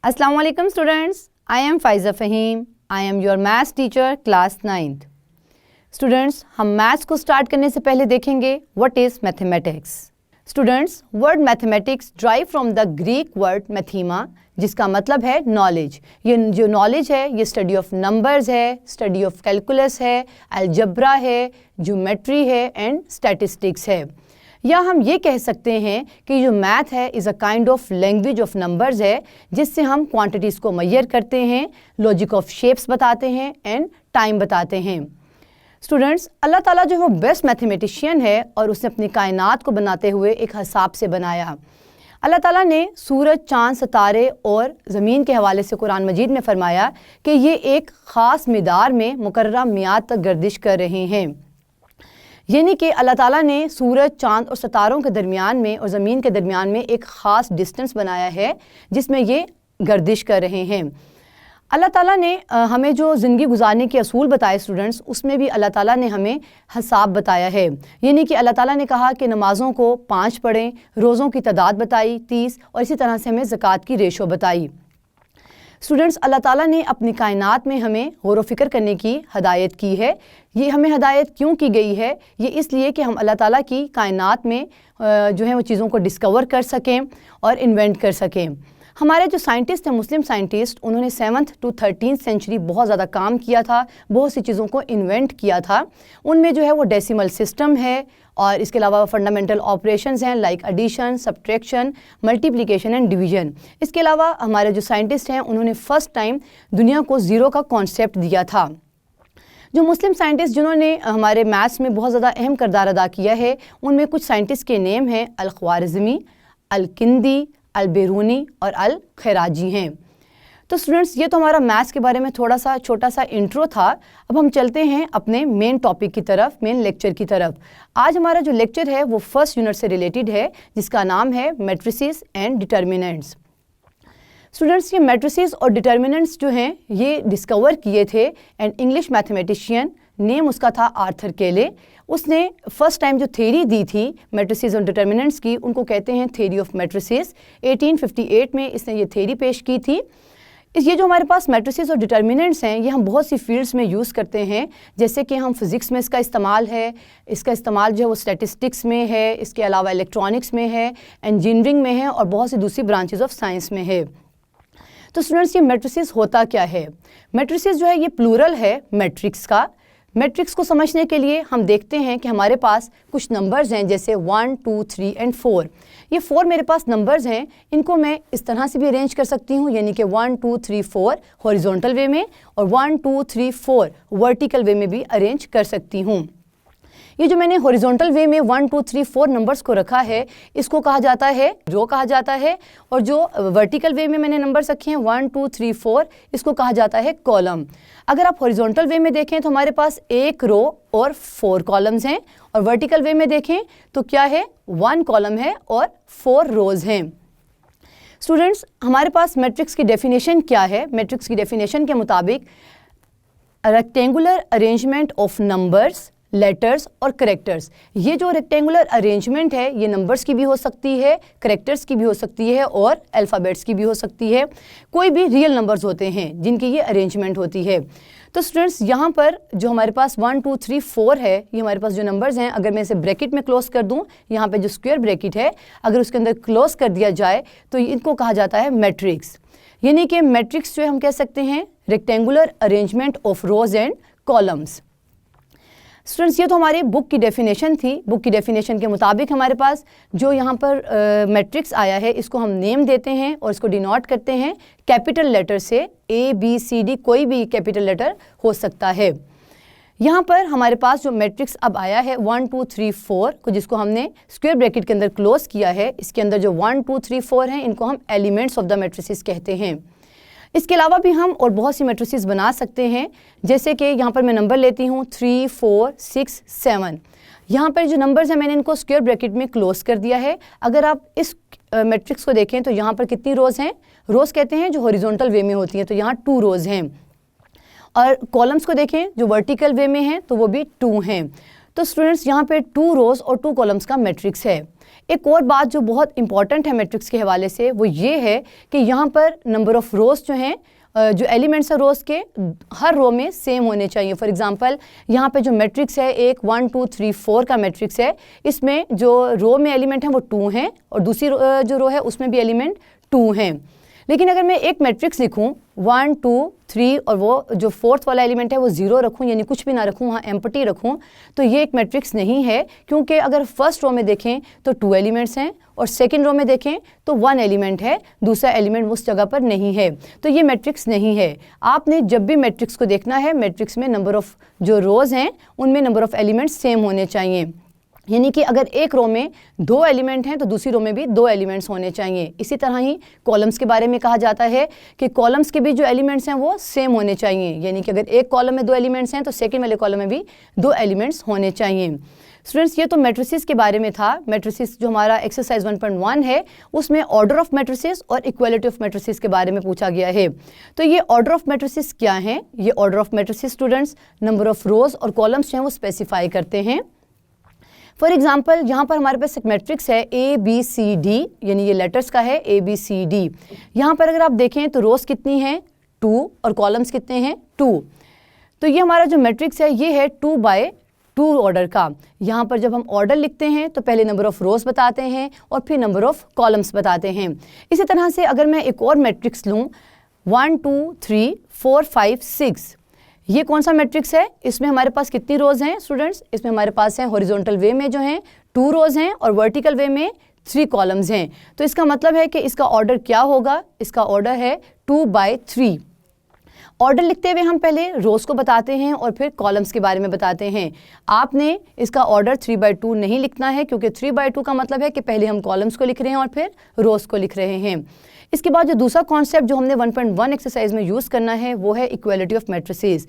Assalamu alaikum students. I am Faiza Fahim. I am your maths teacher class 9th. Students, हम maths को start करने से पहले देखेंगे what is mathematics. Students, word mathematics derive from the Greek word mathema, जिसका मतलब है knowledge. ये जो नॉलेज है ये स्टडी ऑफ नंबर्स है, स्टडी ऑफ कैलकुलस है, अलजब्रा है, ज्योमेट्री है एंड स्टैटिस्टिक्स है. या हम ये कह सकते हैं कि जो मैथ है is a kind of language of numbers है, जिससे हम क्वांटिटीज़ को मेजर करते हैं, लॉजिक ऑफ शेप्स बताते हैं एंड टाइम बताते हैं. स्टूडेंट्स, अल्लाह ताला जो है वो बेस्ट मैथमेटिशियन है और उसने अपनी कायनात को बनाते हुए एक हिसाब से बनाया. अल्लाह ताला ने सूरज, चाँद, सितारे और ज़मीन के हवाले से कुरान मजीद में फ़रमाया कि ये एक ख़ास मिदार में मुकर्रर मियाद तक गर्दिश कर रहे हैं. यानी कि अल्लाह ताला ने सूरज, चाँद और सितारों के दरमियान में और ज़मीन के दरमियान में एक ख़ास डिस्टेंस बनाया है जिसमें ये गर्दिश कर रहे हैं. अल्लाह ताला ने हमें जो ज़िंदगी गुजारने के असूल बताए स्टूडेंट्स, उसमें भी अल्लाह ताला ने हमें हिसाब बताया है. यानी कि अल्लाह ताला ने कहा कि नमाज़ों को 5 पढ़ें, रोज़ों की तादाद बताई 30 और इसी तरह से हमें ज़कात की रेशो बताई. स्टूडेंट्स, अल्लाह ताला ने अपनी कायनात में हमें गौर व फ़िक्र करने की हदायत की है. ये हमें हदायत क्यों की गई है? ये इसलिए कि हम अल्लाह ताला की कायनात में जो है वो चीज़ों को डिस्कवर कर सकें और इन्वेंट कर सकें. हमारे जो साइंटिस्ट हैं, मुस्लिम साइंटिस्ट, उन्होंने 7th to 13th सेंचुरी बहुत ज़्यादा काम किया था, बहुत सी चीज़ों को इन्वेंट किया था. उनमें जो है वो डेसिमल सिस्टम है और इसके अलावा फंडामेंटल ऑपरेशंस हैं like addition, subtraction, multiplication and division. इसके अलावा हमारे जो साइंटिस्ट हैं उन्होंने फ़र्स्ट टाइम दुनिया को ज़ीरो का कॉन्सेप्ट दिया था. जो मुस्लिम साइंटिस्ट जिन्होंने हमारे मैथ्स में बहुत ज़्यादा अहम किरदार अदा किया है, उनमें कुछ साइंटिस्ट के नेम हैं अल-ख्वारिज़मी, अल-किंदी, अल-बिरूनी और अल-खराजी हैं. तो स्टूडेंट्स, ये तो हमारा मैथ्स के बारे में थोड़ा सा छोटा सा इंट्रो था. अब हम चलते हैं अपने मेन टॉपिक की तरफ, मेन लेक्चर की तरफ. आज हमारा जो लेक्चर है वो फर्स्ट यूनिट से रिलेटेड है, जिसका नाम है मैट्रिसेस एंड डिटर्मिनेंट्स. स्टूडेंट्स, ये मैट्रिसेस और डिटर्मिनेंट्स जो हैं ये डिस्कवर किए थे एंड इंग्लिश मैथमेटिशियन, नेम उसका था आर्थर केले. उसने फर्स्ट टाइम जो थ्योरी दी थी मैट्रिसेस और डिटर्मिनेंट्स की, उनको कहते हैं थ्योरी ऑफ मैट्रिसेस. 1858 में इसने ये थ्योरी पेश की थी. ये जो हमारे पास मैट्रिसेस और डिटर्मिनेंट्स हैं ये हम बहुत सी फील्ड्स में यूज़ करते हैं. जैसे कि हम फिज़िक्स में इसका इस्तेमाल है, इसका इस्तेमाल जो है वो स्टैटिस्टिक्स में है, इसके अलावा इलेक्ट्रॉनिक्स में है, इंजीनियरिंग में है और बहुत सी दूसरी ब्रांचेस ऑफ साइंस में है. तो स्टूडेंट्स, ये मैट्रिसेस होता क्या है? मैट्रिसेस जो है ये प्लूरल है मैट्रिक्स का. मैट्रिक्स को समझने के लिए हम देखते हैं कि हमारे पास कुछ नंबर्स हैं जैसे 1, 2, 3 एंड 4. ये 4 मेरे पास नंबर्स हैं. इनको मैं इस तरह से भी अरेंज कर सकती हूँ, यानी कि 1, 2, 3, 4 हॉरिजॉन्टल वे में और 1, 2, 3, 4 वर्टिकल वे में भी अरेंज कर सकती हूँ. ये जो मैंने हॉरिजॉन्टल वे में 1, 2, 3, 4 नंबर्स को रखा है इसको कहा जाता है रो कहा जाता है, और जो वर्टिकल वे में मैंने नंबर्स रखे हैं 1, 2, 3, 4 इसको कहा जाता है कॉलम. अगर आप हॉरिजॉन्टल वे में देखें तो हमारे पास 1 रो और 4 कॉलम्स हैं, और वर्टिकल वे में देखें तो क्या है, 1 कॉलम है और 4 रोज़ हैं. स्टूडेंट्स, हमारे पास मैट्रिक्स की डेफिनेशन क्या है? मैट्रिक्स की डेफिनेशन के मुताबिक rectangular arrangement of numbers, letters और करेक्टर्स. ये जो रेक्टेंगुलर अरेंजमेंट है ये नंबर्स की भी हो सकती है, करेक्टर्स की भी हो सकती है और अल्फ़ाबेट्स की भी हो सकती है. कोई भी रियल नंबर्स होते हैं जिनकी ये अरेंजमेंट होती है. तो स्टूडेंट्स, यहाँ पर जो हमारे पास 1, 2, 3, 4 है, ये हमारे पास जो नंबर्स हैं, अगर मैं इसे ब्रैकेट में क्लोज कर दूँ, यहाँ पे जो स्क्वायर ब्रैकेट है अगर उसके अंदर क्लोज कर दिया जाए तो इनको कहा जाता है मैट्रिक्स. यानी कि मैट्रिक्स जो है हम कह सकते हैं rectangular arrangement of rose and columns. Students, ये तो हमारी बुक की डेफिनेशन थी. बुक की डेफिनेशन के मुताबिक हमारे पास जो यहाँ पर मैट्रिक्स आया है इसको हम नेम देते हैं और इसको डिनोट करते हैं कैपिटल लेटर से. ABCD कोई भी कैपिटल लेटर हो सकता है. यहाँ पर हमारे पास जो मैट्रिक्स अब आया है 1, 2, 3, 4 को, जिसको हमने स्क्वायर ब्रैकेट के अंदर क्लोज किया है, इसके अंदर जो 1, 2, 3, 4 हैं इनको हम एलिमेंट्स ऑफ द मैट्रिसेस कहते हैं. इसके अलावा भी हम और बहुत सी मैट्रिसेस बना सकते हैं. जैसे कि यहाँ पर मैं नंबर लेती हूँ 3, 4, 6, 7. यहाँ पर जो नंबर्स हैं मैंने इनको स्क्वायर ब्रैकेट में क्लोज कर दिया है. अगर आप इस मैट्रिक्स को देखें तो यहाँ पर कितनी रोज़ हैं? रोज़ कहते हैं जो हॉरिजॉन्टल वे में होती हैं, तो यहाँ 2 रोज़ हैं. और कॉलम्स को देखें जो वर्टिकल वे में हैं तो वो भी 2 हैं. तो स्टूडेंट्स यहाँ पे 2 रोज और 2 कॉलम्स का मैट्रिक्स है। एक और बात जो बहुत इंपॉर्टेंट है मैट्रिक्स के हवाले से वो ये है कि यहाँ पर नंबर ऑफ रोज जो हैं, जो एलिमेंट्स है रोज के, हर रो में सेम होने चाहिए। फॉर एग्जांपल यहाँ पे जो मैट्रिक्स है एक 1 2 3 4 का मैट्रिक्स है, इसमें जो रो में एलिमेंट हैं वो 2 हैं और दूसरी जो रो है उसमें भी एलिमेंट 2 हैं। लेकिन अगर मैं एक मैट्रिक्स लिखूँ 1 2 3 और वो जो फोर्थ वाला एलिमेंट है वो 0 रखूँ, यानी कुछ भी ना रखूँ, वहाँ एम्प्टी रखूँ, तो ये एक मैट्रिक्स नहीं है। क्योंकि अगर फर्स्ट रो में देखें तो 2 एलिमेंट्स हैं और सेकंड रो में देखें तो 1 एलिमेंट है, दूसरा एलिमेंट उस जगह पर नहीं है, तो ये मैट्रिक्स नहीं है। आपने जब भी मैट्रिक्स को देखना है, मैट्रिक्स में नंबर ऑफ जो रोज़ हैं उनमें नंबर ऑफ एलिमेंट्स सेम होने चाहिए। यानी कि अगर एक रो में 2 एलिमेंट हैं तो दूसरी रो में भी 2 एलिमेंट्स होने चाहिए। इसी तरह ही कॉलम्स के बारे में कहा जाता है कि कॉलम्स के भी जो एलिमेंट्स हैं वो सेम होने चाहिए। यानी कि अगर एक कॉलम में 2 एलिमेंट्स हैं तो सेकंड वाले कॉलम में भी 2 एलिमेंट्स होने चाहिए। स्टूडेंट्स, ये तो मैट्रिसेस के बारे में था। मैट्रिसेस जो हमारा एक्सरसाइज 1.1 है उसमें ऑर्डर ऑफ मैट्रिसेस और इक्वालिटी ऑफ मैट्रिसेस के बारे में पूछा गया है। तो ये ऑर्डर ऑफ मैट्रिसेस क्या हैं? ये order of matrices students number of रोज और कॉलम्स हैं वो स्पेसिफाई करते हैं। फॉर एग्जाम्पल यहाँ पर हमारे पास एक मैट्रिक्स है ABCD, यानी ये लेटर्स का है ABCD। यहाँ पर अगर आप देखें तो रोज कितनी हैं 2 और कॉलम्स कितने हैं 2। तो ये हमारा जो मैट्रिक्स है ये है 2 by 2 ऑर्डर का। यहाँ पर जब हम ऑर्डर लिखते हैं तो पहले नंबर ऑफ रोज बताते हैं और फिर नंबर ऑफ कॉलम्स बताते हैं। इसी तरह से अगर मैं एक और मैट्रिक्स लूँ 1 2 3 4 5 6, ये कौन सा मैट्रिक्स है? इसमें हमारे पास कितनी रोज हैं स्टूडेंट्स? इसमें हमारे पास हैं हॉरिजॉन्टल वे में जो हैं 2 रोज हैं और वर्टिकल वे में 3 कॉलम्स हैं। तो इसका मतलब है कि इसका ऑर्डर क्या होगा? इसका ऑर्डर है 2 by 3। ऑर्डर लिखते हुए हम पहले रोज को बताते हैं और फिर कॉलम्स के बारे में बताते हैं। आपने इसका ऑर्डर 3 by 2 नहीं लिखना है, क्योंकि 3 by 2 का मतलब है कि पहले हम कॉलम्स को लिख रहे हैं और फिर रोज को लिख रहे हैं। इसके बाद जो दूसरा कॉन्सेप्ट जो हमने 1.1 एक्सरसाइज में यूज़ करना है वो है equality of matrices.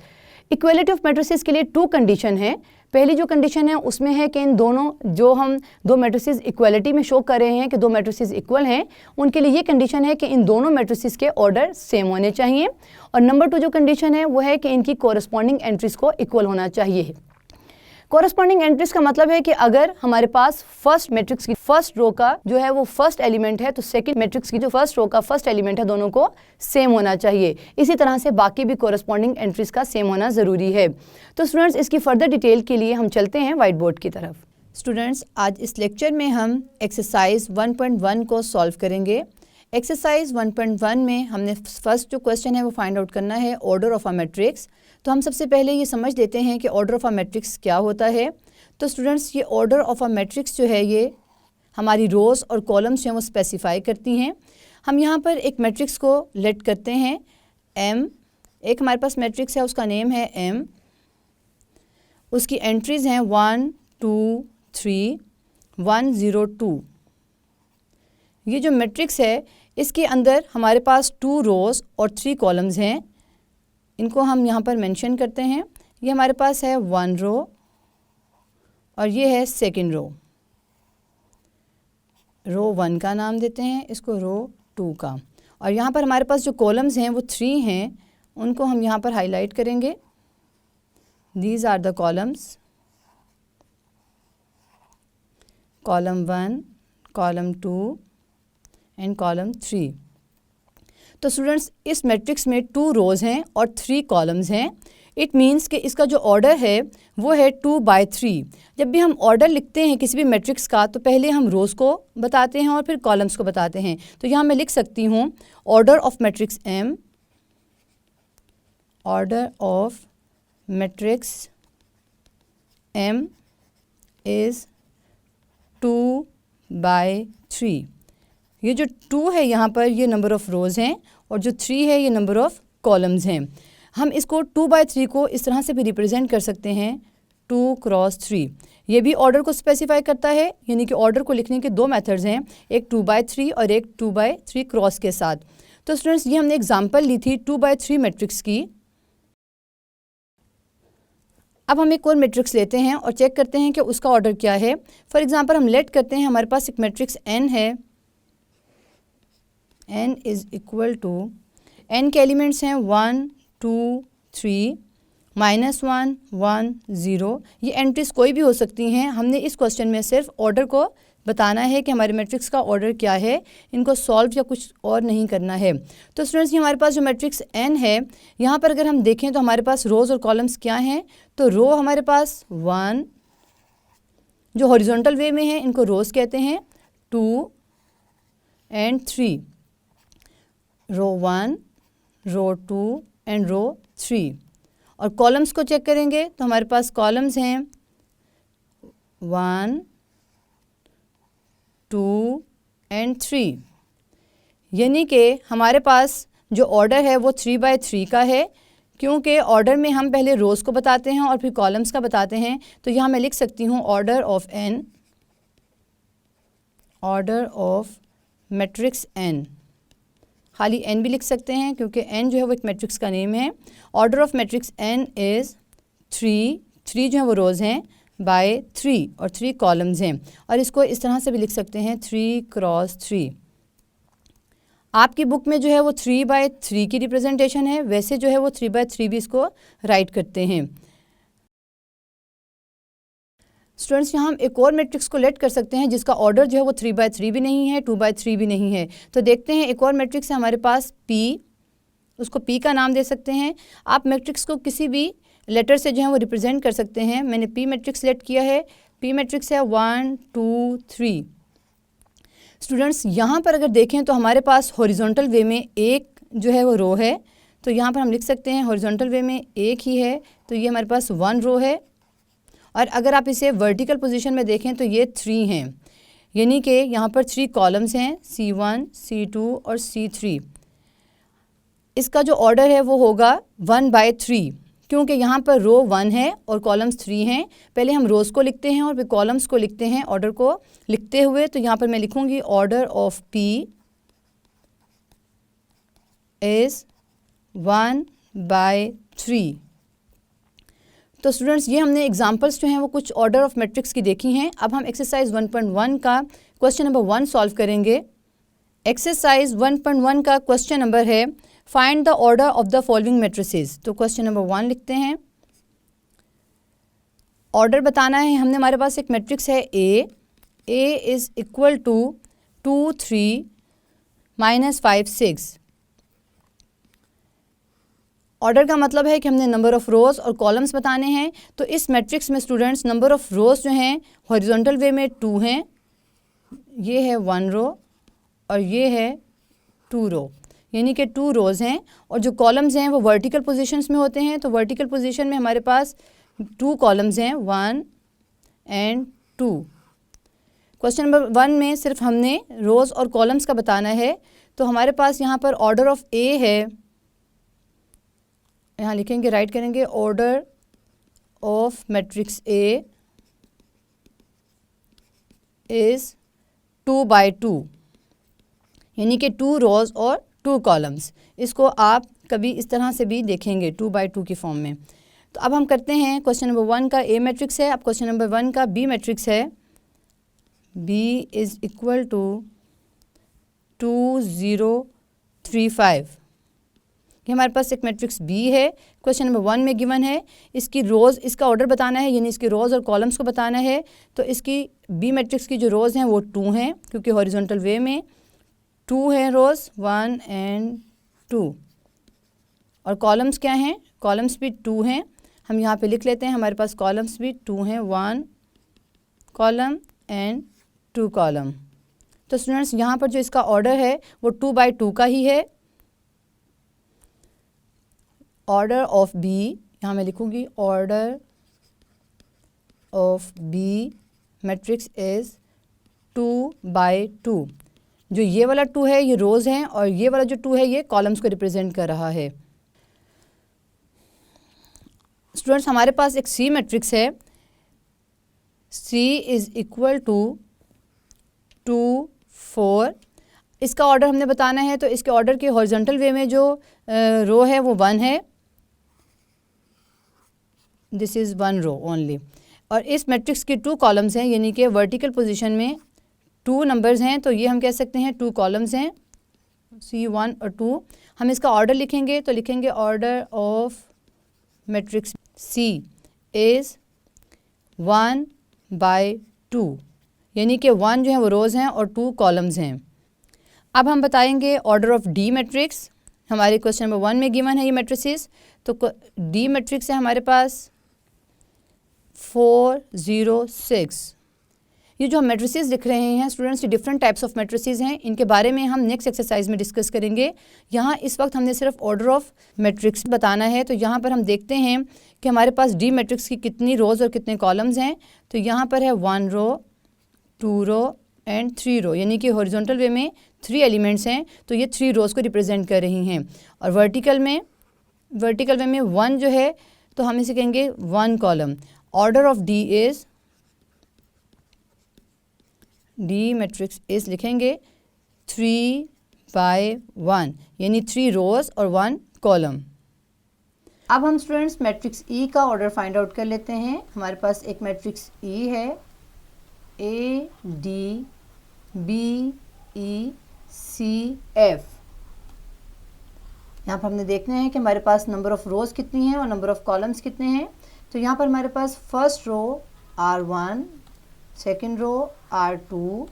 Equality of matrices के लिए 2 कंडीशन है। पहली जो कंडीशन है उसमें है कि इन दोनों जो हम 2 मैट्रिसेस इक्वालिटी में शो कर रहे हैं कि 2 मैट्रिसेस इक्वल हैं, उनके लिए ये कंडीशन है कि इन दोनों मैट्रिसेस के ऑर्डर सेम होने चाहिए। और नंबर 2 जो कंडीशन है वो है कि इनकी कोरस्पॉन्डिंग एंट्रीज को इक्वल होना चाहिए। कोरस्पॉन्डिंग एंट्रीज का मतलब है कि अगर हमारे पास फर्स्ट मैट्रिक्स की फर्स्ट रो का जो है वो फर्स्ट एलिमेंट है तो सेकंड मैट्रिक्स की जो फर्स्ट रो का फर्स्ट एलिमेंट है दोनों को सेम होना चाहिए। इसी तरह से बाकी भी कोरस्पॉन्डिंग एंट्रीज का सेम होना ज़रूरी है। तो स्टूडेंट्स, इसकी फर्दर डिटेल के लिए हम चलते हैं वाइट बोर्ड की तरफ। स्टूडेंट्स, आज इस लेक्चर में हम एक्सरसाइज 1.1 को सॉल्व करेंगे। एक्सरसाइज 1.1 में हमने फर्स्ट जो क्वेश्चन है वो फाइंड आउट करना है ऑर्डर ऑफ अ मैट्रिक्स। तो हम सबसे पहले ये समझ लेते हैं कि ऑर्डर ऑफ अ मैट्रिक्स क्या होता है। तो स्टूडेंट्स, ये ऑर्डर ऑफ अ मैट्रिक्स जो है ये हमारी रोज़ और कॉलम्स जो हैं वो स्पेसिफाई करती हैं। हम यहाँ पर एक मैट्रिक्स को लेट करते हैं M। एक हमारे पास मैट्रिक्स है उसका नेम है M। उसकी एंट्रीज़ हैं 1 2 3 1 0 2। ये जो मैट्रिक्स है इसके अंदर हमारे पास 2 रोज़ और 3 कॉलम्स हैं। इनको हम यहाँ पर मेंशन करते हैं। ये हमारे पास है 1 रो और ये है सेकंड रो। रो 1 का नाम देते हैं इसको, रो 2 का। और यहाँ पर हमारे पास जो कॉलम्स हैं वो 3 हैं, उनको हम यहाँ पर हाईलाइट करेंगे। These are the columns, column 1, column 2 and column 3। तो स्टूडेंट्स, इस मैट्रिक्स में 2 रोज़ हैं और 3 कॉलम्स हैं। इट मीन्स कि इसका जो ऑर्डर है वो है 2 by 3। जब भी हम ऑर्डर लिखते हैं किसी भी मैट्रिक्स का तो पहले हम रोज़ को बताते हैं और फिर कॉलम्स को बताते हैं। तो यहाँ मैं लिख सकती हूँ order of matrix M, order of matrix M is 2 by 3। ये जो 2 है यहाँ पर ये नंबर ऑफ़ रोज़ हैं और जो 3 है ये नंबर ऑफ़ कॉलम्स हैं। हम इसको 2 by 3 को इस तरह से भी रिप्रेजेंट कर सकते हैं 2 क्रॉस 3। ये भी ऑर्डर को स्पेसिफाई करता है, यानी कि ऑर्डर को लिखने के 2 मेथड्स हैं, एक 2 by 3 और एक 2 by 3 क्रॉस के साथ। तो स्टूडेंट्स, ये हमने एग्जांपल ली थी 2 by 3 मैट्रिक्स की। अब हम एक और मैट्रिक्स लेते हैं और चेक करते हैं कि उसका ऑर्डर क्या है। फॉर एग्जांपल हम लेट करते हैं हमारे पास एक मैट्रिक्स N है। N is equal to, N के एलिमेंट्स हैं 1 2 3 -1 1 0, ये एंट्रीज कोई भी हो सकती हैं। हमने इस क्वेश्चन में सिर्फ ऑर्डर को बताना है कि हमारे मैट्रिक्स का ऑर्डर क्या है, इनको सॉल्व या कुछ और नहीं करना है। तो स्टूडेंट्स, ये हमारे पास जो मैट्रिक्स n है, यहाँ पर अगर हम देखें तो हमारे पास रोज़ और कॉलम्स क्या हैं। तो रो हमारे पास 1, जो हॉरिजॉन्टल वे में है इनको रोज़ कहते हैं, 2 एंड 3, रो 1, रो 2 एंड रो 3। और कॉलम्स को चेक करेंगे तो हमारे पास कॉलम्स हैं 1 2 एंड 3, यानी कि हमारे पास जो ऑर्डर है वो 3/3 का है, क्योंकि ऑर्डर में हम पहले रोज़ को बताते हैं और फिर कॉलम्स का बताते हैं। तो यहाँ मैं लिख सकती हूँ order of n, order of matrix n, खाली n भी लिख सकते हैं क्योंकि n जो है वो एक मैट्रिक्स का नेम है। Order of matrix n is 3 जो है वो रोज़ हैं बाय 3 और 3 कॉलम्स हैं। और इसको इस तरह से भी लिख सकते हैं 3 क्रॉस 3। आपकी बुक में जो है वो 3/3 की रिप्रेजेंटेशन है, वैसे जो है वो 3/3 भी इसको राइट करते हैं। स्टूडेंट्स, यहाँ हम एक और मैट्रिक्स को लेट कर सकते हैं जिसका ऑर्डर जो है वो 3/3 भी नहीं है, 2/3 भी नहीं है। तो देखते हैं, एक और मैट्रिक्स है हमारे पास P, उसको P का नाम दे सकते हैं। आप मैट्रिक्स को किसी भी लेटर से जो है वो रिप्रेजेंट कर सकते हैं। मैंने P मैट्रिक्स लेट किया है। P मैट्रिक्स है 1 2 3। स्टूडेंट्स, यहाँ पर अगर देखें तो हमारे पास हॉरिजॉन्टल वे में एक जो है वो रो है, तो यहाँ पर हम लिख सकते हैं हॉरिजॉन्टल वे में एक ही है, तो ये हमारे पास 1 रो है। और अगर आप इसे वर्टिकल पोजीशन में देखें तो ये 3 हैं, यानी कि यहाँ पर 3 कॉलम्स हैं, C1 C2 और C3। इसका जो ऑर्डर है वो होगा 1/3, क्योंकि यहाँ पर रो 1 है और कॉलम्स 3 हैं। पहले हम रोज़ को लिखते हैं और फिर कॉलम्स को लिखते हैं ऑर्डर को लिखते हुए। तो यहाँ पर मैं लिखूँगी ऑर्डर ऑफ P इज़ 1/3। तो स्टूडेंट्स, ये हमने एग्जांपल्स जो हैं वो कुछ ऑर्डर ऑफ मैट्रिक्स की देखी हैं। अब हम एक्सरसाइज 1.1 का क्वेश्चन नंबर 1 सॉल्व करेंगे। एक्सरसाइज 1.1 का क्वेश्चन नंबर है find the order of the following matrices. तो क्वेश्चन नंबर 1 लिखते हैं। ऑर्डर बताना है हमने, हमारे पास एक मैट्रिक्स है A is equal to 2 3 -5 6। Order का मतलब है कि हमने नंबर ऑफ़ रोज़ और कॉलम्स बताने हैं। तो इस मैट्रिक्स में स्टूडेंट्स नंबर ऑफ़ रोज़ जो हैं हॉरिजॉन्टल वे में 2 हैं, ये है 1 रो और ये है 2 रो, यानी कि 2 रोज़ हैं। और जो कॉलम्स हैं वो वर्टिकल पोजीशंस में होते हैं। तो वर्टिकल पोजीशन में हमारे पास 2 कॉलम्स हैं, 1 एंड 2। क्वेश्चन नंबर 1 में सिर्फ हमने रोज़ और कॉलम्स का बताना है। तो हमारे पास यहाँ पर ऑर्डर ऑफ A है, यहाँ लिखेंगे, राइट करेंगे order of matrix A is 2/2, यानी कि 2 रोज़ और 2 कॉलम्स। इसको आप कभी इस तरह से भी देखेंगे 2/2 की फॉर्म में। तो अब हम करते हैं, क्वेश्चन नंबर 1 का A मैट्रिक्स है, अब क्वेश्चन नंबर 1 का B मैट्रिक्स है। B is equal to 2 0 3 5। ये हमारे पास एक मैट्रिक्स B है, क्वेश्चन नंबर 1 में गिवन है। इसकी रोज़, इसका ऑर्डर बताना है, यानी इसकी रोज़ और कॉलम्स को बताना है। तो इसकी B मैट्रिक्स की जो रोज़ हैं वो 2 हैं, क्योंकि हॉरिजॉन्टल वे में 2 हैं रोज़, 1 एंड 2। और कॉलम्स क्या हैं? कॉलम्स भी 2 हैं। हम यहाँ पे लिख लेते हैं, हमारे पास कॉलम्स भी 2 हैं, 1 कॉलम एंड 2 कॉलम। तो स्टूडेंट्स, यहाँ पर जो इसका ऑर्डर है वो 2/2 का ही है। ऑर्डर ऑफ B, यहाँ मैं लिखूँगी order of B matrix is 2/2। जो ये वाला 2 है ये रोज़ हैं और ये वाला जो 2 है ये कॉलम्स को रिप्रेजेंट कर रहा है। स्टूडेंट्स, हमारे पास एक C मैट्रिक्स है, C इज़ इक्वल टू 2 4। इसका ऑर्डर हमने बताना है, तो इसके ऑर्डर के हॉरिजॉन्टल वे में जो रो है वो 1 है, दिस इज़ 1 रो ओनली। और इस मैट्रिक्स की 2 कॉलम्स हैं, यानी कि वर्टिकल पोजीशन में 2 नंबर्स हैं, तो ये हम कह सकते हैं 2 कॉलम्स हैं, C1 और 2। हम इसका ऑर्डर लिखेंगे तो लिखेंगे order of matrix C is 1/2, यानी कि 1 जो है वो रोज़ हैं और 2 कॉलम्स हैं। अब हम बताएंगे ऑर्डर ऑफ डी मैट्रिक्स। हमारे क्वेश्चन नंबर 1 में गिवन है ये मैट्रिसेस। तो डी मैट्रिक्स है हमारे पास 4 0 6। ये जो हम मैट्रिसेस लिख रहे हैं स्टूडेंट्स, ये डिफरेंट टाइप्स ऑफ मैट्रिसेस हैं। इनके बारे में हम नेक्स्ट एक्सरसाइज में डिस्कस करेंगे। यहाँ इस वक्त हमने सिर्फ ऑर्डर ऑफ मैट्रिक्स बताना है। तो यहाँ पर हम देखते हैं कि हमारे पास डी मैट्रिक्स की कितनी रोज़ और कितने कॉलम्स हैं। तो यहाँ पर है 1 रो 2 रो एंड 3 रो, यानी कि हॉरिजॉन्टल वे में 3 एलिमेंट्स हैं, तो ये 3 रोज़ को रिप्रेजेंट कर रही हैं। और वर्टिकल वे में 1 जो है तो हम इसे कहेंगे 1 column. Order of D is, D matrix is लिखेंगे 3/1, यानी 3 रोज़ और 1 कॉलम। अब हम स्टूडेंट्स मैट्रिक्स ई का ऑर्डर फाइंड आउट कर लेते हैं। हमारे पास एक मैट्रिक्स ई है, A D B E C F। यहाँ पर हमने देखना है कि हमारे पास नंबर ऑफ़ रोज़ कितनी हैं और नंबर ऑफ़ कॉलम्स कितने हैं। तो यहाँ पर हमारे पास first row R1, second row R2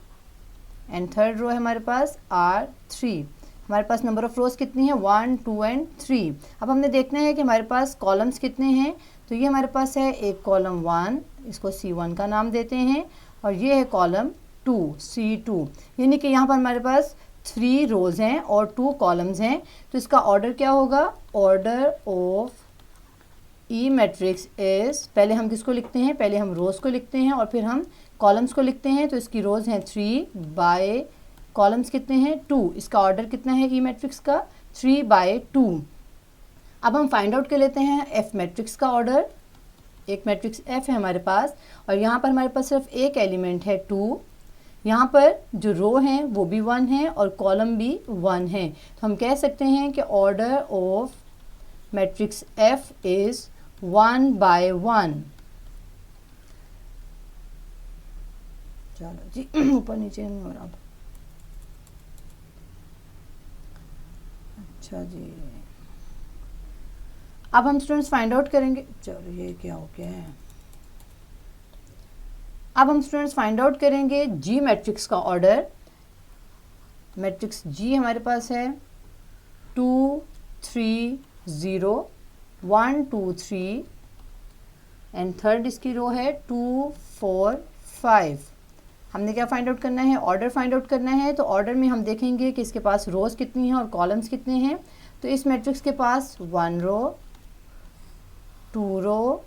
and third row है हमारे पास R3। हमारे पास नंबर ऑफ़ रोज़ कितनी है 1 2 एंड 3। अब हमने देखना है कि हमारे पास कॉलम्स कितने हैं। तो ये हमारे पास है एक कॉलम 1, इसको C1 का नाम देते हैं, और ये है कॉलम 2 C2, यानी कि यहाँ पर हमारे पास 3 रोज़ हैं और 2 कॉलम्स हैं। तो इसका ऑर्डर क्या होगा, order of E matrix is, पहले हम किसको लिखते हैं, पहले हम रोज़ को लिखते हैं और फिर हम कॉलम्स को लिखते हैं। तो इसकी रोज़ हैं 3 बाय कॉलम्स कितने हैं 2। इसका ऑर्डर कितना है ई मैट्रिक्स का 3/2। अब हम फाइंड आउट कर लेते हैं एफ मैट्रिक्स का ऑर्डर। एक मैट्रिक्स एफ है हमारे पास और यहाँ पर हमारे पास सिर्फ एक एलिमेंट है 2। यहाँ पर जो रो हैं वो भी 1 है और कॉलम भी 1 है। तो हम कह सकते हैं कि order of matrix F is 1/1। चलो जी, ऊपर नीचे नहीं हो रहा। अच्छा जी, अब हम स्टूडेंट्स फाइंड आउट करेंगे। चलो ये क्या हो गया है। अब हम स्टूडेंट्स फाइंड आउट करेंगे जी मैट्रिक्स का ऑर्डर। मैट्रिक्स जी हमारे पास है 2 3 0 1 2 3 एंड थर्ड इसकी रो है 2 4 5। हमने क्या फाइंड आउट करना है, ऑर्डर फाइंड आउट करना है। तो ऑर्डर में हम देखेंगे कि इसके पास रोज़ कितनी हैं और कॉलम्स कितने हैं। तो इस मैट्रिक्स के पास 1 रो 2 रो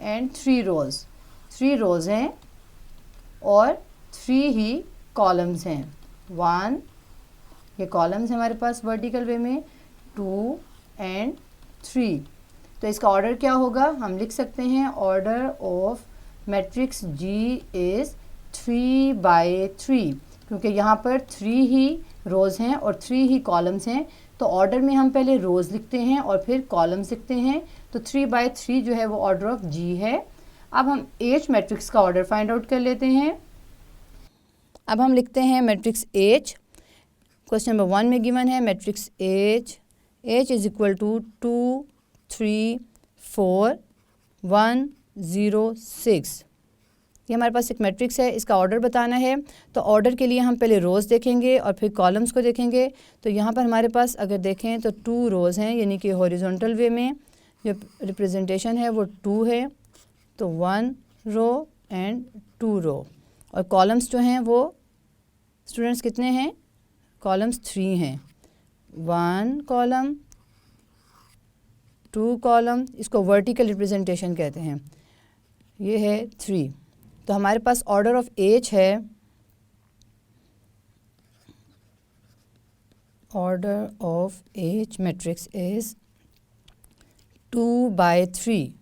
एंड 3 रोज़, 3 रोज़ हैं और 3 ही कॉलम्स हैं। 1 ये कॉलम्स हैं हमारे पास वर्टिकल वे में, 2 एंड 3। तो इसका ऑर्डर क्या होगा, हम लिख सकते हैं order of matrix G is 3/3, क्योंकि यहाँ पर 3 ही रोज़ हैं और 3 ही कॉलम्स हैं। तो ऑर्डर में हम पहले रोज़ लिखते हैं और फिर कॉलम्स लिखते हैं। तो 3/3 जो है वो ऑर्डर ऑफ जी है। अब हम एच मैट्रिक्स का ऑर्डर फाइंड आउट कर लेते हैं। अब हम लिखते हैं मैट्रिक्स एच। क्वेश्चन नंबर 1 में गिवन है matrix H is equal to 2 3 4 1 0 6। ये हमारे पास एक मैट्रिक्स है, इसका ऑर्डर बताना है। तो ऑर्डर के लिए हम पहले रोज़ देखेंगे और फिर कॉलम्स को देखेंगे। तो यहाँ पर हमारे पास अगर देखें तो 2 रोज़ हैं, यानी कि हॉरिजॉन्टल वे में जो रिप्रेजेंटेशन है वो 2 है। तो 1 रो एंड 2 रो, और कॉलम्स जो हैं वो स्टूडेंट्स कितने हैं, कॉलम्स 3 हैं। 1 कॉलम 2 कॉलम, इसको वर्टिकल रिप्रेजेंटेशन कहते हैं। ये है 3। तो हमारे पास ऑर्डर ऑफ एच है, order of H matrix is 2/3,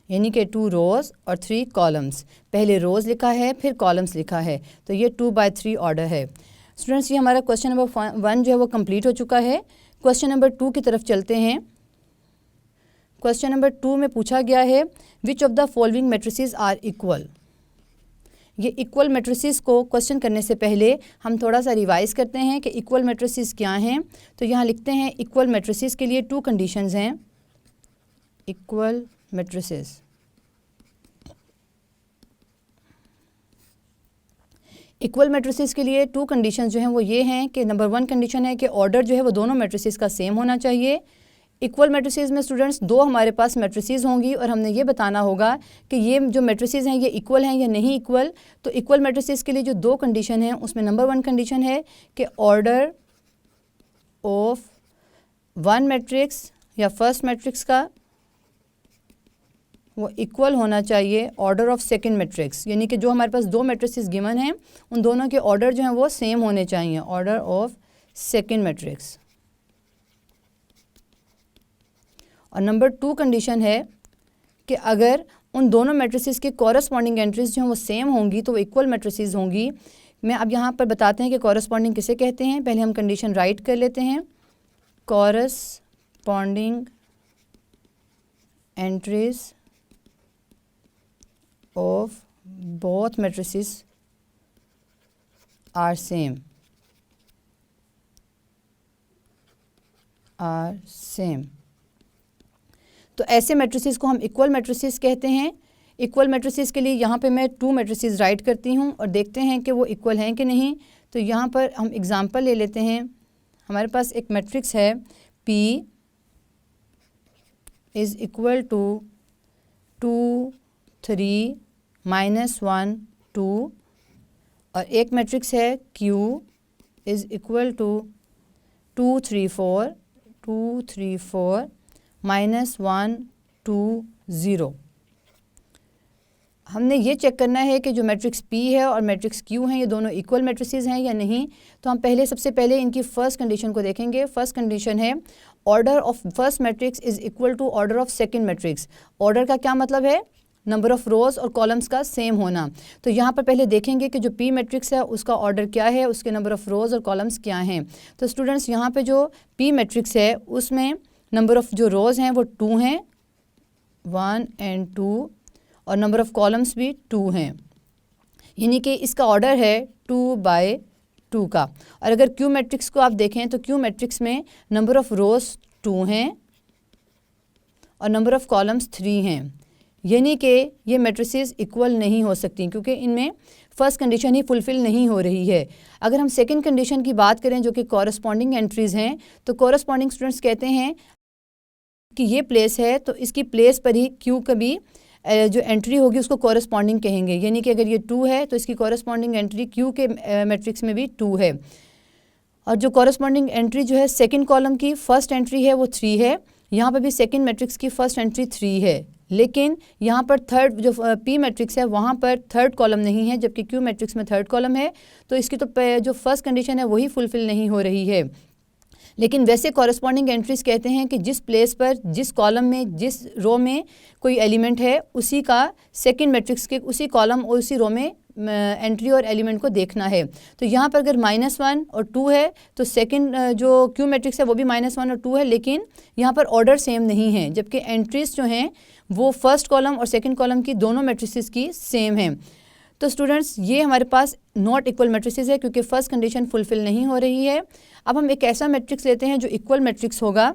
यानी कि 2 रोज़ और 3 कॉलम्स। पहले रोज़ लिखा है फिर कॉलम्स लिखा है, तो ये 2/3 ऑर्डर है। स्टूडेंट्स ये हमारा क्वेश्चन नंबर 1 जो है वो कंप्लीट हो चुका है। क्वेश्चन नंबर 2 की तरफ चलते हैं। क्वेश्चन नंबर 2 में पूछा गया है which of the following matrices are equal. ये इक्वल मैट्रिसेस को क्वेश्चन करने से पहले हम थोड़ा सा रिवाइज़ करते हैं कि इक्वल मैट्रिसेस क्या हैं। तो यहाँ लिखते हैं इक्वल मैट्रिसेस के लिए 2 कंडीशंस हैं। Equal matrices. इक्वल मैट्रिसेस के लिए टू कंडीशंस जो हैं वो ये हैं कि नंबर 1 कंडीशन है कि ऑर्डर जो है वो दोनों मैट्रिसेस का सेम होना चाहिए। इक्वल मैट्रिसेस में स्टूडेंट्स दो हमारे पास मैट्रिसेस होंगी और हमने ये बताना होगा कि ये जो मैट्रिसेस हैं ये इक्वल हैं या नहीं इक्वल। तो इक्वल मैट्रिसेस के लिए जो दो कंडीशन हैं उसमें नंबर 1 कंडीशन है कि ऑर्डर ऑफ वन मैट्रिक्स या फर्स्ट मैट्रिक्स का वो इक्वल होना चाहिए ऑर्डर ऑफ सेकंड मैट्रिक्स, यानी कि जो हमारे पास दो मैट्रिसेस गिवन हैं उन दोनों के ऑर्डर जो हैं वो सेम होने चाहिए, ऑर्डर ऑफ सेकंड मैट्रिक्स। और नंबर 2 कंडीशन है कि अगर उन दोनों मैट्रिसेस की कॉरस्पॉन्डिंग एंट्रीज जो हैं वो सेम होंगी तो वो इक्वल मैट्रिसेस होंगी। मैं अब यहाँ पर बताते हैं कि कॉरस्पॉन्डिंग किसे कहते हैं। पहले हम कंडीशन राइट कर लेते हैं। Corresponding entries of both matrices are same, तो ऐसे मैट्रिसेस को हम इक्वल मैट्रिसेस कहते हैं। इक्वल मैट्रिसेस के लिए यहाँ पे मैं 2 मैट्रिसेस राइट करती हूँ और देखते हैं कि वो इक्वल हैं कि नहीं। तो यहाँ पर हम एग्जांपल ले लेते हैं। हमारे पास एक मैट्रिक्स है P इज़ इक्वल टू 2 3 -1 2 और एक मैट्रिक्स है Q इज़ इक्वल टू 2 3 4 -1 2 0। हमने ये चेक करना है कि जो मैट्रिक्स P है और मैट्रिक्स Q हैं ये दोनों इक्वल मैट्रिसेस हैं या नहीं। तो हम सबसे पहले इनकी फर्स्ट कंडीशन को देखेंगे। फर्स्ट कंडीशन है order of first matrix is equal to order of second matrix. Order का क्या मतलब है? नंबर ऑफ़ रोज़ और कॉलम्स का सेम होना। तो यहाँ पर पहले देखेंगे कि जो P मैट्रिक्स है उसका ऑर्डर क्या है, उसके नंबर ऑफ़ रोज़ और कॉलम्स क्या हैं। तो स्टूडेंट्स यहाँ पे जो P मैट्रिक्स है उसमें नंबर ऑफ़ जो रोज़ हैं वो 2 हैं, 1 और 2, और नंबर ऑफ़ कॉलम्स भी 2 हैं, यानी कि इसका ऑर्डर है 2/2 का। और अगर Q मैट्रिक्स को आप देखें तो Q मैट्रिक्स में नंबर ऑफ़ रोज़ 2 हैं और नंबर ऑफ़ कॉलम्स 3 हैं, यानी कि ये मैट्रिसेस इक्वल नहीं हो सकती क्योंकि इनमें फर्स्ट कंडीशन ही फुलफ़िल नहीं हो रही है। अगर हम सेकंड कंडीशन की बात करें जो कि कॉरस्पॉन्डिंग एंट्रीज़ हैं, तो कॉरस्पॉन्डिंग स्टूडेंट्स कहते हैं कि ये प्लेस है तो इसकी प्लेस पर ही Q कभी जो एंट्री होगी उसको कॉरस्पॉन्डिंग कहेंगे, यानी कि अगर ये 2 है तो इसकी कॉरस्पॉन्डिंग एंट्री Q के मैट्रिक्स में भी 2 है। और जो कॉरस्पॉन्डिंग एंट्री जो है सेकंड कॉलम की फर्स्ट एंट्री है वो 3 है। यहाँ पर भी सेकंड मैट्रिक्स की फर्स्ट एंट्री 3 है, लेकिन यहाँ पर थर्ड जो P मैट्रिक्स है वहाँ पर थर्ड कॉलम नहीं है, जबकि Q मैट्रिक्स में थर्ड कॉलम है। तो इसकी तो जो फर्स्ट कंडीशन है वही फुलफ़िल नहीं हो रही है। लेकिन वैसे कॉरस्पॉन्डिंग एंट्रीज कहते हैं कि जिस प्लेस पर, जिस कॉलम में, जिस रो में कोई एलिमेंट है उसी का सेकंड मैट्रिक्स के उसी कॉलम और उसी रो में एंट्री और एलिमेंट को देखना है। तो यहाँ पर अगर -1 और 2 है तो सेकंड जो Q मैट्रिक्स है वो भी -1 और 2 है, लेकिन यहाँ पर ऑर्डर सेम नहीं है, जबकि एंट्रीज जो हैं वो फर्स्ट कॉलम और सेकंड कॉलम की दोनों मैट्रिसेस की सेम हैं। तो स्टूडेंट्स ये हमारे पास नॉट इक्वल मैट्रिसेस है क्योंकि फर्स्ट कंडीशन फुलफ़िल नहीं हो रही है। अब हम एक ऐसा मैट्रिक्स लेते हैं जो इक्वल मैट्रिक्स होगा।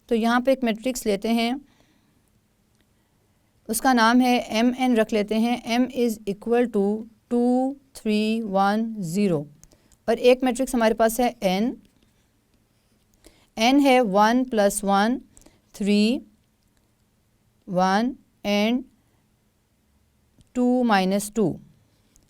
तो यहाँ पे एक मैट्रिक्स लेते हैं, उसका नाम है MN रख लेते हैं। M इज़ इक्वल टू 2 3 1 0 और एक मैट्रिक्स हमारे पास है N है 1 + 1 3 1 एंड 2 - 2।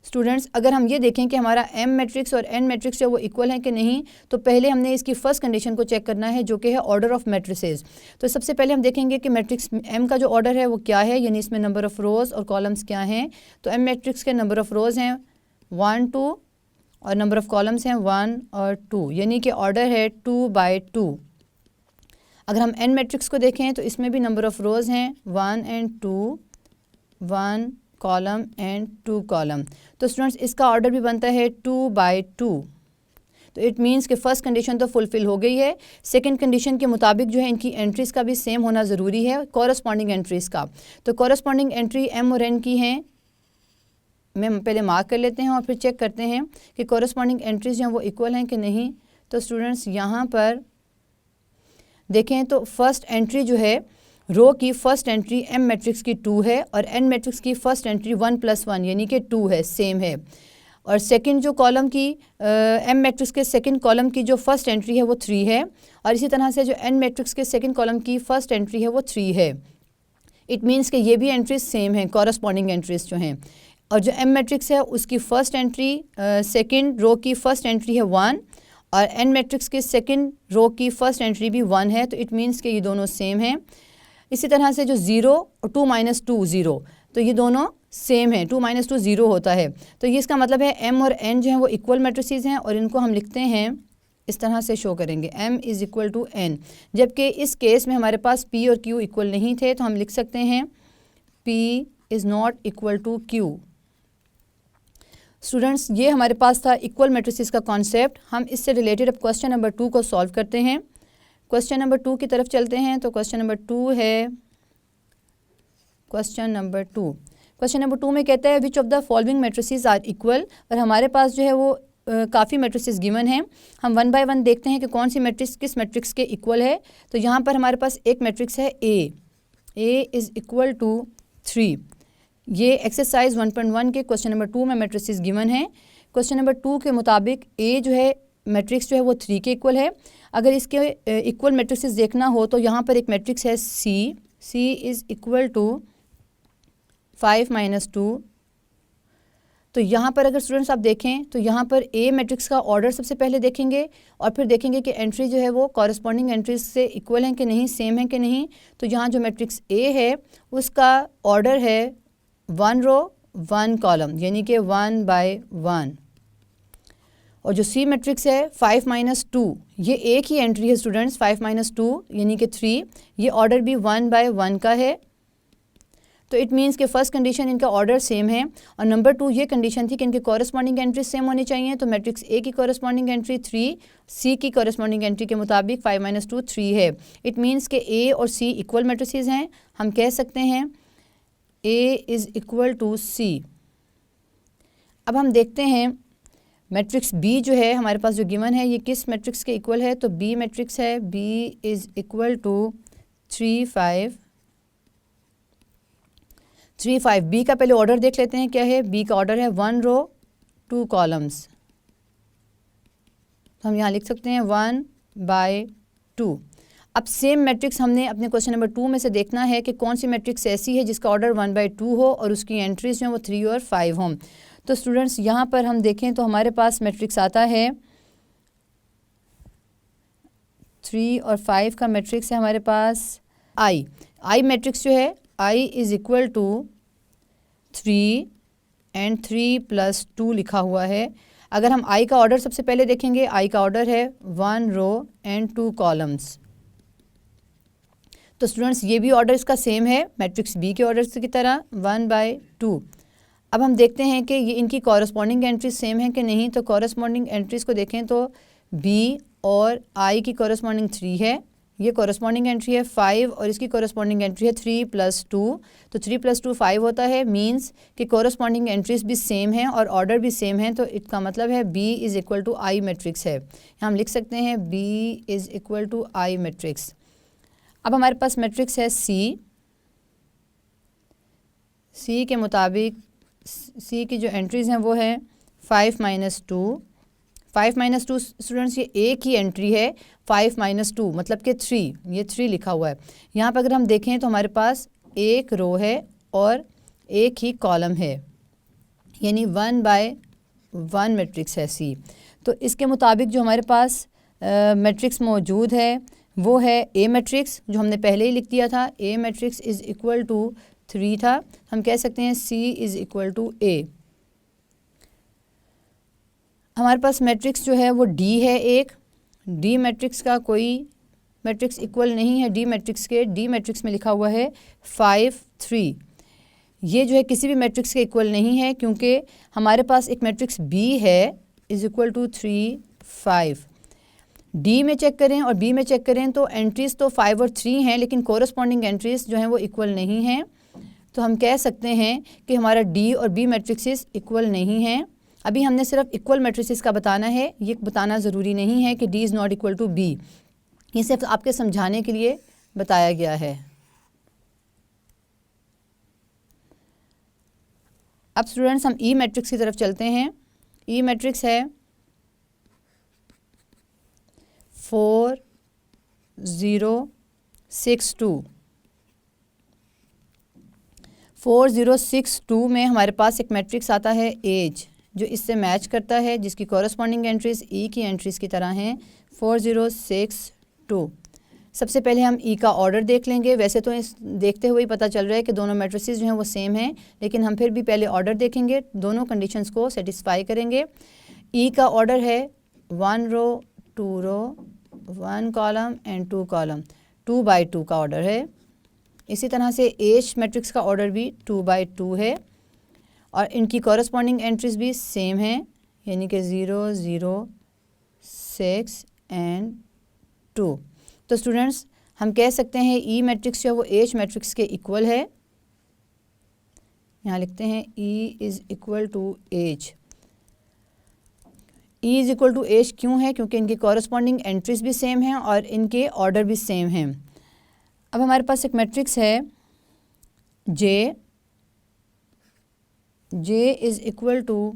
स्टूडेंट्स अगर हम ये देखें कि हमारा M मैट्रिक्स और N मैट्रिक्स जो वो इक्वल हैं कि नहीं, तो पहले हमने इसकी फर्स्ट कंडीशन को चेक करना है जो कि है ऑर्डर ऑफ मैट्रिसेस। तो सबसे पहले हम देखेंगे कि मैट्रिक्स M का जो ऑर्डर है वो क्या है, यानी इसमें नंबर ऑफ़ रोज़ और कॉलम्स क्या हैं। तो M मैट्रिक्स के नंबर ऑफ़ रोज़ हैं 1 2 और नंबर ऑफ़ कॉलम्स हैं 1 और 2, यानी कि ऑर्डर है 2/2। अगर हम N मैट्रिक्स को देखें तो इसमें भी नंबर ऑफ़ रोज़ हैं 1 और 2, 1 कॉलम एंड 2 कॉलम। तो स्टूडेंट्स इसका ऑर्डर भी बनता है 2/2। तो इट मीन्स कि फ़र्स्ट कंडीशन तो फुलफ़िल हो गई है। सेकंड कंडीशन के मुताबिक जो है इनकी एंट्रीज़ का भी सेम होना ज़रूरी है, कॉरस्पॉन्डिंग एंट्रीज़ का। तो कॉरस्पॉन्डिंग एंट्री M और N की हैं, मैं पहले मार्क कर लेते हैं और फिर चेक करते हैं कि कॉरस्पॉन्डिंग एंट्रीज़ जो हैं वो इक्वल हैं कि नहीं। तो स्टूडेंट्स यहाँ पर देखें तो फर्स्ट एंट्री जो है रो की फर्स्ट एंट्री एम मैट्रिक्स की 2 है और एन मैट्रिक्स की फर्स्ट एंट्री 1 + 1 यानी कि 2 है, सेम है। और सेकंड जो कॉलम की एम मैट्रिक्स के सेकंड कॉलम की जो फर्स्ट एंट्री है वो 3 है और इसी तरह से जो एन मैट्रिक्स के सेकंड कॉलम की फर्स्ट एंट्री है वो 3 है। इट मीन्स कि ये भी एंट्रीज सेम हैं, कॉरस्पॉन्डिंग एंट्रीज जो हैं। और जो एम मैट्रिक्स है उसकी फ़र्स्ट एंट्री सेकंड रो की फ़र्स्ट एंट्री है 1 और एन मैट्रिक्स की सेकंड रो की फ़र्स्ट एंट्री भी 1 है, तो इट मीन्स कि ये दोनों सेम हैं। इसी तरह से जो 0 और 2 - 2 0, तो ये दोनों सेम है, 2 - 2 0 होता है। तो ये इसका मतलब है एम और एन जो है वो इक्वल मैट्रिसेस हैं और इनको हम लिखते हैं इस तरह से शो करेंगे m = n। जबकि इस केस में हमारे पास p और q इक्वल नहीं थे, तो हम लिख सकते हैं p is not equal to q। Students, ये हमारे पास था इक्वल मैट्रिसेस का कॉन्सेप्ट। हम इससे रिलेटेड अब क्वेश्चन नंबर 2 को सॉल्व करते हैं। क्वेश्चन नंबर 2 की तरफ चलते हैं। तो क्वेश्चन नंबर 2 है, क्वेश्चन नंबर 2 में कहता है which of the following matrices are equal. और हमारे पास जो है वो काफ़ी मैट्रिसेस गिवन हैं। हम 1 बाय 1 देखते हैं कि कौन सी मैट्रिक्स किस मैट्रिक्स के इक्वल है। तो यहाँ पर हमारे पास एक मैट्रिक्स है A इज़ इक्वल टू 3। ये एक्सरसाइज 1.1 के क्वेश्चन नंबर 2 में मैट्रिसेस गिवन है। क्वेश्चन नंबर 2 के मुताबिक A जो है मैट्रिक्स जो है वो 3 के इक्वल है। अगर इसके इक्वल मैट्रिसेस देखना हो तो यहाँ पर एक मैट्रिक्स है C इज़ इक्वल टू 5 - 2। तो यहाँ पर अगर स्टूडेंट्स आप देखें तो यहाँ पर A मैट्रिक्स का ऑर्डर सबसे पहले देखेंगे और फिर देखेंगे कि एंट्री जो है वो कॉरस्पॉन्डिंग एंट्रीज से इक्वल हैं कि नहीं, सेम है कि नहीं। तो यहाँ जो मैट्रिक्स A है उसका ऑर्डर है 1 रो 1 कॉलम यानी कि 1 बाय 1। और जो C मैट्रिक्स है 5 - 2, ये एक ही एंट्री है स्टूडेंट्स, 5 - 2 यानी कि 3। ये ऑर्डर भी 1 बाय 1 का है। तो इट मीन्स कि फर्स्ट कंडीशन इनका ऑर्डर सेम है और नंबर 2 ये कंडीशन थी कि इनके कॉरस्पॉन्डिंग एंट्री सेम होनी चाहिए। तो मैट्रिक्स A की कॉरस्पॉन्डिंग एंट्री 3, C की कॉरस्पॉन्डिंग एंट्री के मुताबिक 5 - 2 3 है। इट मीन्स कि A और C इक्वल मैट्रिसेस हैं। हम कह सकते हैं A is equal to C। अब हम देखते हैं मैट्रिक्स B जो है हमारे पास जो गिवन है ये किस मैट्रिक्स के इक्वल है। तो B मैट्रिक्स है B is equal to 3 5 3 5। B का पहले ऑर्डर देख लेते हैं क्या है। बी का ऑर्डर है 1 रो 2 कॉलम्स। तो हम यहाँ लिख सकते हैं 1 बाय 2। अब सेम मैट्रिक्स हमने अपने क्वेश्चन नंबर 2 में से देखना है कि कौन सी मैट्रिक्स ऐसी है जिसका ऑर्डर 1 बाय 2 हो और उसकी एंट्रीज जो हैं वो 3 और 5 हों। तो स्टूडेंट्स यहाँ पर हम देखें तो हमारे पास मैट्रिक्स आता है 3 और 5 का मैट्रिक्स है हमारे पास आई मैट्रिक्स जो है I is equal to 3 and 3 + 2 लिखा हुआ है। अगर हम I का ऑर्डर सबसे पहले देखेंगे, I का ऑर्डर है 1 रो एंड 2 कॉलम्स। तो स्टूडेंट्स ये भी ऑर्डर इसका सेम है मैट्रिक्स B के ऑर्डर की तरह 1 बाय 2। अब हम देखते हैं कि ये इनकी कॉरस्पॉन्डिंग एंट्रीज सेम है कि नहीं। तो कॉरस्पॉन्डिंग एंट्रीज को देखें तो B और I की कॉरस्पॉन्डिंग 3 है, ये कॉरस्पॉन्डिंग एंट्री है 5 और इसकी कॉरस्पॉन्डिंग एंट्री है 3 + 2। तो 3 + 2 5 होता है। मींस कि कॉरस्पॉन्डिंग एंट्रीज भी सेम हैं और ऑर्डर भी सेम है। तो इसका मतलब है B is equal to I matrix है। हम लिख सकते हैं B is equal to I matrix. अब हमारे पास मैट्रिक्स है C के मुताबिक C की जो एंट्रीज़ हैं वो है 5 - 2। 5 - 2 स्टूडेंट्स ये एक ही एंट्री है 5 - 2 मतलब कि 3, ये 3 लिखा हुआ है। यहाँ पर अगर हम देखें तो हमारे पास एक रो है और एक ही कॉलम है यानी 1 बाय 1 मैट्रिक्स है C। तो इसके मुताबिक जो हमारे पास मैट्रिक्स मौजूद है वो है A मैट्रिक्स, जो हमने पहले ही लिख दिया था। A matrix is equal to 3 था। हम कह सकते हैं C is equal to A। हमारे पास मैट्रिक्स जो है वो D है एक। D मैट्रिक्स का कोई मैट्रिक्स इक्वल नहीं है D मैट्रिक्स के। D मैट्रिक्स में लिखा हुआ है 5 3। ये जो है किसी भी मैट्रिक्स के इक्वल नहीं है क्योंकि हमारे पास एक मैट्रिक्स B है इज़ इक्वल टू 3 5। D में चेक करें और B में चेक करें तो एंट्रीज़ तो 5 और 3 हैं लेकिन कोरस्पॉन्डिंग एंट्रीज़ जो हैं वो इक्वल नहीं हैं। तो हम कह सकते हैं कि हमारा D और B मैट्रिक्सेस इक्वल नहीं हैं। अभी हमने सिर्फ इक्वल मैट्रिसेस का बताना है, ये बताना ज़रूरी नहीं है कि D is not equal to B। ये सिर्फ आपके समझाने के लिए बताया गया है। अब स्टूडेंट्स हम ई मैट्रिक्स की तरफ चलते हैं। ई मैट्रिक्स है 4 0 6 2। 4 0 6 2 में हमारे पास एक मैट्रिक्स आता है एज, जो इससे मैच करता है, जिसकी कॉरस्पॉन्डिंग एंट्रीज ई की एंट्रीज की तरह हैं 4 0 6 2। सबसे पहले हम ई का ऑर्डर देख लेंगे। वैसे तो इस देखते हुए ही पता चल रहा है कि दोनों मैट्रिसेस जो हैं वो सेम हैं, लेकिन हम फिर भी पहले ऑर्डर देखेंगे, दोनों कंडीशंस को सेटिस्फाई करेंगे। ई का ऑर्डर है 1 रो 2 रो 1 कॉलम एंड 2 कॉलम, 2 बाई 2 का ऑर्डर है। इसी तरह से एच मैट्रिक्स का ऑर्डर भी 2 बाई 2 है और इनकी कॉरस्पॉन्डिंग एंट्रीज भी सेम हैं, यानी कि 0 0 6 एंड 2। तो स्टूडेंट्स हम कह सकते हैं ई मैट्रिक्स जो है वो एच मैट्रिक्स के इक्वल है। यहाँ लिखते हैं E is equal to H. E is equal to H क्यों है? क्योंकि इनकी कॉरस्पॉन्डिंग एंट्रीज भी सेम हैं और इनके ऑर्डर भी सेम हैं। अब हमारे पास एक मैट्रिक्स है जे। जे इज़ इक्वल टू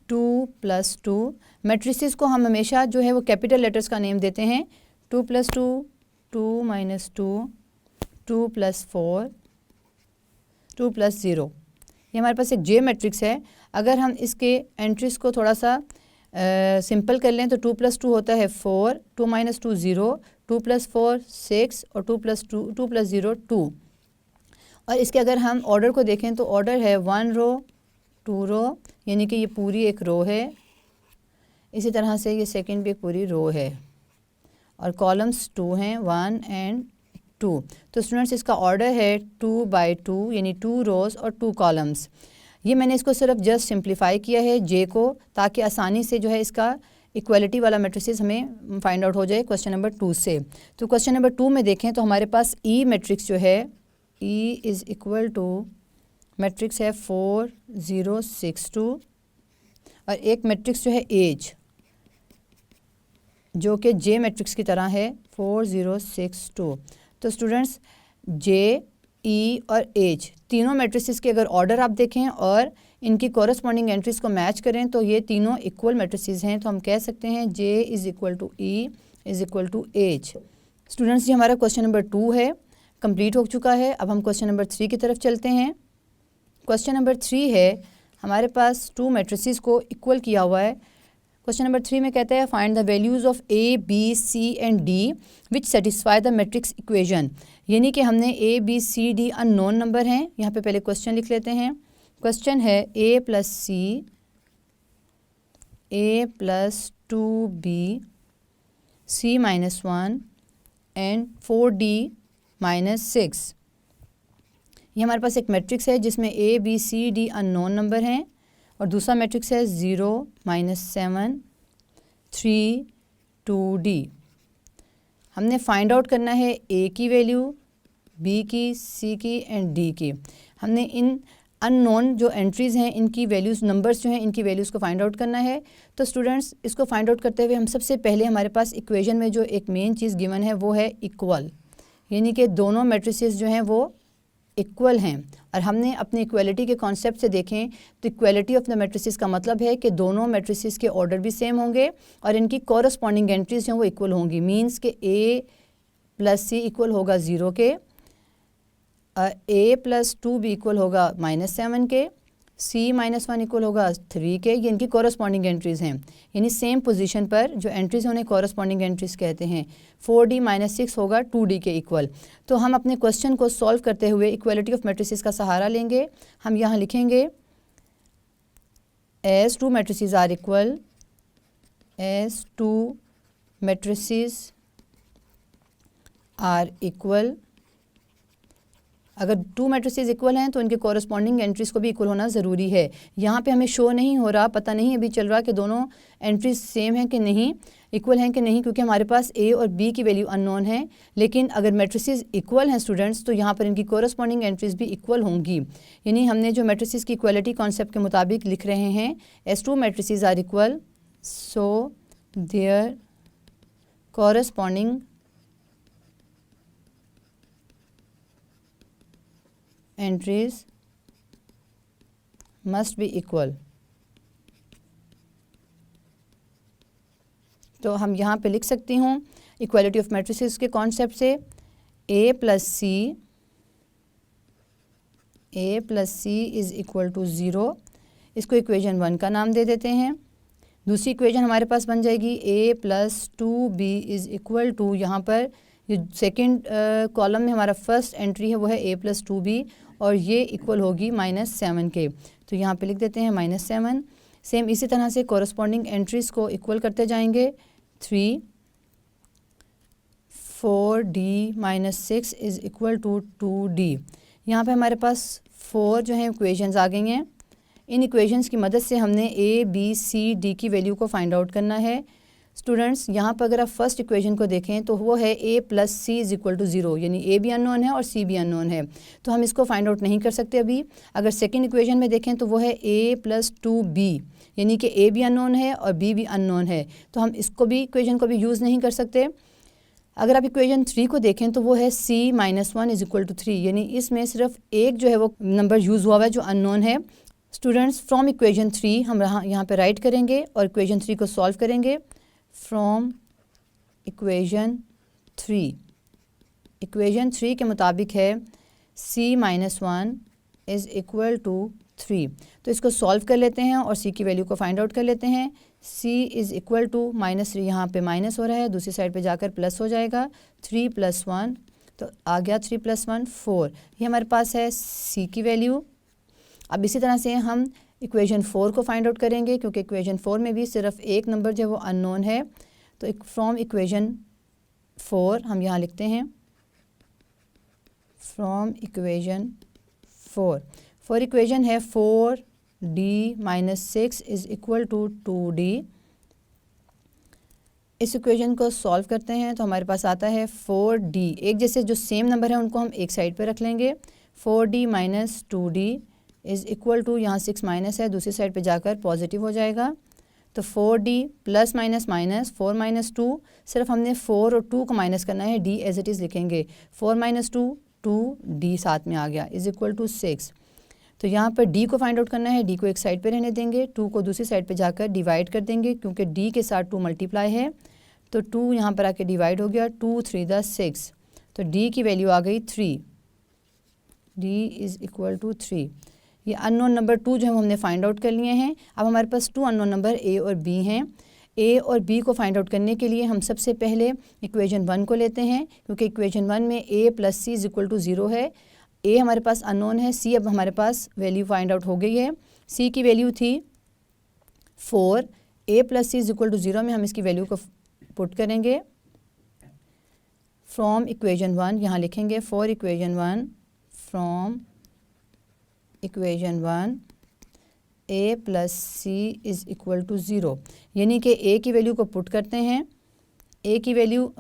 2 + 2। मैट्रिसेस को हम हमेशा जो है वो कैपिटल लेटर्स का नेम देते हैं। 2 + 2 2 - 2 2 + 4 2 + 0। ये हमारे पास एक जे मैट्रिक्स है। अगर हम इसके एंट्रीज को थोड़ा सा सिंपल कर लें तो 2 + 2 होता है 4, 2 - 2 0, 2 + 4 6 और 2 + 0 2। और इसके अगर हम ऑर्डर को देखें तो ऑर्डर है 1 रो 2 रो, यानी कि ये पूरी एक रो है। इसी तरह से ये सेकंड भी एक पूरी रो है और कॉलम्स 2 हैं, 1 एंड 2। तो स्टूडेंट्स इसका ऑर्डर है 2 बाई 2, यानी 2 रोज़ और 2 कॉलम्स। ये मैंने इसको सिर्फ जस्ट सिंप्लीफाई किया है जे को, ताकि आसानी से जो है इसका इक्वलिटी वाला मैट्रिसेस हमें फाइंड आउट हो जाए क्वेश्चन नंबर 2 से। तो क्वेश्चन नंबर 2 में देखें तो हमारे पास ई मैट्रिक्स जो है ई इज़ इक्वल टू मैट्रिक्स है 4 0 6 2 और एक मैट्रिक्स जो है एज, जो कि जे मैट्रिक्स की तरह है 4 0 6 2। तो स्टूडेंट्स जे, ई और एच तीनों मैट्रिसेस के अगर ऑर्डर आप देखें और इनकी कॉरस्पॉन्डिंग एंट्रीज को मैच करें तो ये तीनों इक्वल मैट्रिसेस हैं। तो हम कह सकते हैं J is equal to E is equal to H. Students ये हमारा क्वेश्चन नंबर 2 है, कंप्लीट हो चुका है। अब हम क्वेश्चन नंबर 3 की तरफ चलते हैं। क्वेश्चन नंबर 3 है, हमारे पास 2 मैट्रिसेस को इक्वल किया हुआ है। क्वेश्चन नंबर 3 में कहता है find the values of A B C and D which satisfy the matrix equation. यानी कि हमने A B C D unknown number हैं। यहाँ पे पहले क्वेश्चन लिख लेते हैं। क्वेश्चन है a + c a + 2b c - 1 and 4d - 6। ये हमारे पास एक मैट्रिक्स है जिसमें a b c d unknown number हैं और दूसरा मैट्रिक्स है 0 - 7 3 2d। हमने फाइंड आउट करना है a की वैल्यू, b की, c की एंड d की। हमने इन अननोन जो एंट्रीज़ हैं इनकी वैल्यूज़, नंबर्स जो हैं इनकी वैल्यूज़ को फाइंड आउट करना है। तो स्टूडेंट्स इसको फाइंड आउट करते हुए हम सबसे पहले हमारे पास इक्वेशन में जो एक मेन चीज़ गिवन है वो है इक्वल, यानी कि दोनों मैट्रिसेस जो हैं वो इक्वल हैं। और हमने अपने इक्वलिटी के कॉन्सेप्ट से देखें तो इक्वलिटी ऑफ द मैट्रिसेस का मतलब है कि दोनों मैट्रिसेस के ऑर्डर भी सेम होंगे और इनकी कॉरस्पॉन्डिंग एंट्रीज जो हैं वो इक्वल होंगी। मीन्स के a + c इक्वल होगा 0 के, a + 2 भी इक्वल होगा -7 के, c - 1 इक्वल होगा 3 के। ये इनकी कॉरस्पॉन्डिंग एंट्रीज हैं, यानी सेम पोजीशन पर जो एंट्रीज उन्हें कॉरस्पॉन्डिंग एंट्रीज कहते हैं। 4d - 6 होगा 2d के इक्वल। तो हम अपने क्वेश्चन को सॉल्व करते हुए इक्वलिटी ऑफ मैट्रिसेस का सहारा लेंगे। हम यहाँ लिखेंगे as 2 matrices are equal, as 2 matrices are equal। अगर 2 मैट्रिसेस इक्वल हैं तो इनके कॉरस्पॉन्डिंग एंट्रीज को भी इक्वल होना ज़रूरी है। यहाँ पे हमें शो नहीं हो रहा, पता नहीं अभी चल रहा कि दोनों एंट्रीज सेम हैं कि नहीं, इक्वल हैं कि नहीं, क्योंकि हमारे पास a और b की वैल्यू अननोन है। लेकिन अगर मैट्रिसेस इक्वल हैं स्टूडेंट्स तो यहाँ पर इनकी कॉरस्पॉन्डिंग एंट्रीज भी इक्वल होंगी। यानी हमने जो मैट्रिसेस की इक्वलिटी कॉन्सेप्ट के मुताबिक लिख रहे हैं, as 2 matrices are equal so their corresponding entries must be equal. तो हम यहाँ पे लिख सकती हूँ इक्वालिटी ऑफ मैट्रिसेस के कॉन्सेप्ट से A plus C is equal to 0। इसको इक्वेशन 1 का नाम दे देते हैं। दूसरी इक्वेशन हमारे पास बन जाएगी a plus 2b is equal to, यहाँ पर ये सेकेंड कॉलम में हमारा फर्स्ट एंट्री है वो है a प्लस 2b और ये इक्वल होगी -7 के। तो यहाँ पे लिख देते हैं -7। सेम इसी तरह से कोरस्पॉन्डिंग एंट्रीज़ को इक्वल करते जाएंगे। 3 4d minus 6 is equal to 2d। यहाँ पे हमारे पास 4 जो हैं इक्वेशंस आ गई हैं। इन इक्वेशंस की मदद से हमने a, b, c, d की वैल्यू को फाइंड आउट करना है। स्टूडेंट्स यहाँ पर अगर आप फर्स्ट इक्वेशन को देखें तो वो है a plus C is equal to 0, यानी a भी अननोन है और c भी अननोन है, तो हम इसको फाइंड आउट नहीं कर सकते अभी। अगर सेकेंड इक्वेशन में देखें तो वो है a प्लस 2b, यानी कि a भी अननोन है और b भी अननोन है, तो हम इसको भी इक्वेशन को भी यूज़ नहीं कर सकते। अगर आप इक्वेशन 3 को देखें तो वो है c minus 1 is equal to 3, यानी इसमें सिर्फ एक जो है वो नंबर यूज़ हुआ है जो अननोन है। स्टूडेंट्स फ्रॉम इक्वेशन 3 हम यहाँ पे राइट करेंगे और इक्वेशन 3 को सॉल्व करेंगे। फ्रॉम इक्वेशन 3 के मुताबिक है c minus 1 is equal to 3। तो इसको सॉल्व कर लेते हैं और c की वैल्यू को फाइंड आउट कर लेते हैं। c इज़ इक्वल टू -3, यहाँ पे माइनस हो रहा है, दूसरी साइड पे जाकर प्लस हो जाएगा। 3 + 1 तो आ गया 3 + 1 4, ये हमारे पास है c की वैल्यू। अब इसी तरह से हम इक्वेशन 4 को फाइंड आउट करेंगे, क्योंकि इक्वेशन 4 में भी सिर्फ एक नंबर जो है वो अननोन है। तो फ्रॉम इक्वेशन 4 हम यहाँ लिखते हैं फ्रॉम इक्वेशन 4 इक्वेशन है 4d minus 6 is equal to 2d। इस इक्वेशन को सॉल्व करते हैं तो हमारे पास आता है 4d। एक जैसे जो सेम नंबर है उनको हम एक साइड पे रख लेंगे। 4d minus 2d is equal to, यहाँ 6 माइनस है, दूसरी साइड पे जाकर पॉजिटिव हो जाएगा। तो 4d plus minus minus 4 minus 2, सिर्फ हमने 4 और 2 को माइनस करना है, d एज इट इज़ लिखेंगे। 4 माइनस 2 2d साथ में आ गया इज़ इक्वल टू 6। तो यहाँ पर d को फाइंड आउट करना है, d को एक साइड पे रहने देंगे, 2 को दूसरी साइड पे जाकर डिवाइड कर देंगे, क्योंकि d के साथ 2 मल्टीप्लाई है तो 2 यहाँ पर आके डिवाइड हो गया। 2 3 द 6, तो d की वैल्यू आ गई 3। d is equal to 3। ये अननोन नंबर 2 जो है हमने फाइंड आउट कर लिए हैं। अब हमारे पास 2 अननोन नंबर a और b हैं। a और b को फाइंड आउट करने के लिए हम सबसे पहले इक्वेशन 1 को लेते हैं, क्योंकि इक्वेशन 1 में a plus C is equal to 0 है। a हमारे पास अननोन है, c अब हमारे पास वैल्यू फाइंड आउट हो गई है। c की वैल्यू थी 4, a plus C is equal to 0 में हम इसकी वैल्यू को पुट करेंगे। फ्रॉम इक्वेशन 1 यहाँ लिखेंगे for equation 1 from equation 1 a plus C is equal to 0, यानी कि a की वैल्यू को पुट करते हैं, a की वैल्यू